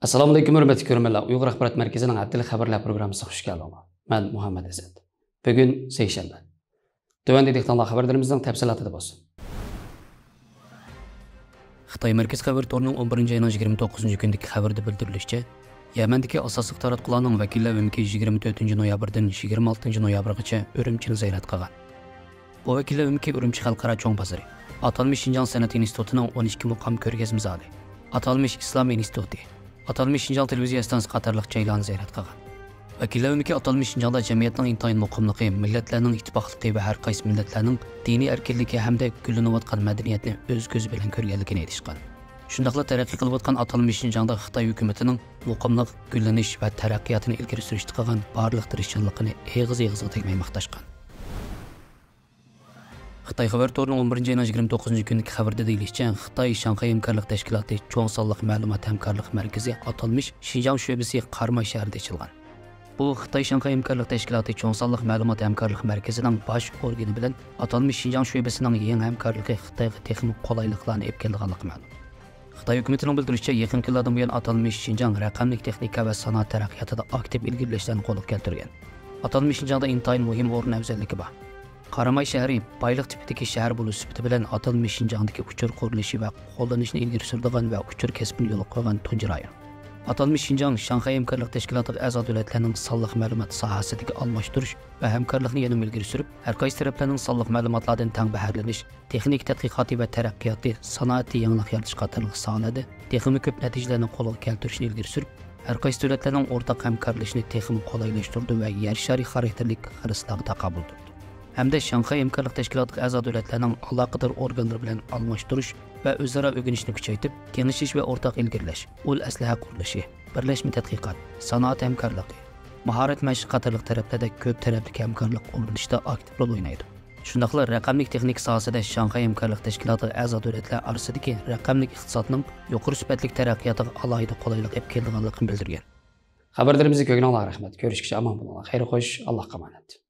Assalamu alaykum hörmətli görürmənlər. Uyğur Axbarat Mərkəzinin Abdəli xəbərlər proqramısına xoş gəldiniz. Mən Muhammed Əzət. Bugün seyşənbə. Tövəndəki xəbərlərimizin təfsilatı bolsun. Xitay Mərkəz xəbər toruning 11 ayının 29 gündəki xəbərdə bildirilishicha, Yamandagi asosliq taratqularning vakillari 24 noyabrdan 26 noyabrgacha Urumchini ziyorat qilgan. Bu vakillar Urumchi xalqaro cho'ng bozori, atalmish Şinjan san'at institutining 12 muqam ko'rgazma zali, atalmish Islom instituti, atalmish Şinjan televiziya stansiyasi qatorliq joylarni ziyorat qilgan. Vakillar atalmish Şinjanda jamiyatning intayin muqimligi, millatlarning ittifoqligi va har qaysi millatlarning diniy erkinligi hamda gullanayotgan madaniyatni o'z ko'zi bilan ko'rganligini aytishgan. Shundaqla taraqqiy qilayotgan atalmish Şinjanda Xitoy hukumatining muqimlik, gullanish va taraqqiyotini ilgari surishda qilgan barliq tirishchanligini eg'iz-eg'izga tegmay maqtashgan. Xitoy xabar to'rining 11 ayının 29 gündəki xəbərdə deyilishicha, Xitoy Shanxay hamkorlik tashkiloti cho'ng sonliq ma'lumot hamkorlik markazi atalmish Şinjan şöbesi Qarmay shahrida ochilgan. Bu Xitoy Shanxay hamkorlik tashkiloti cho'ng sonliq ma'lumot hamkorlik markazining bosh organi bilan atalmish Şinjan şöbesining yangi hamkorligi Xitoyga texnik qulayliklarni olib kelganligi ma'lum. Xitoy hukumatining bildirishicha, yaqin kunlardan buyon atalmish Şinjan raqamli texnika va sanoat taraqqiyotida aktiv ilgirlashlarni qo'lga keltirgan. Atalmish Şinjanda intayin muhim o'rin afzalligi bor. Qaramay shahri bayliq tipidagi shahar bo'lish sifati bilan atalmish Şinjandagi uchur qurilishi va qo'llanishni ilgari suradigan va uchur kasbini yo'l qo'ygan tunji rayon. Atalmish Şinjan Shanxay hamkorlik tashkilotiga a'zo davlatlarning sonliq ma'lumot sohasidagi almashtirish va hamkorlikni yana ilgari surib, har qaysi taraflarning sonliq ma'lumotlardan tang bahralanish, texnik tadqiqoti va taraqqiyoti, sanoatni yangilik yaratish qatorliq sohalarda texnik ko'p natijalarni qo'lga keltirishni ilgari surib, har qaysi davlatlarning o'rtaq hamkorlashini texnik qulaylashtirdi va yer shari xarakterlik xarajatlarga taqobil turdi. Hamda Shanxay hamkorlik tashkilotiga a'zo davlatlarning aloqador organlar bilan almashtirish va o'zaro o'rganishni kuchaytirib, kengashish va o'rtaq ilgirlash, ul aslaha qurilishi, birlashma tadqiqot, sanoat hamkorligi, mahorat mashq qatorliq taraflarda ko'p tarafli hamkorlik o'rnatishda aktiv rol o'ynaydi. Shundaqla raqamli texnik sohasida Shanxay hamkorlik tashkilotiga a'zo davlatlar orasidagi raqamli iqtisodning yuqori sifatli taraqqiyotiga alohida qulaylik olib kelganligini bildirgan. Xabarlarimizni ko'rganlarga rahmat. Ko'rishguncha omon bo'linglar. Xayr xo'sh, Allohga omonat.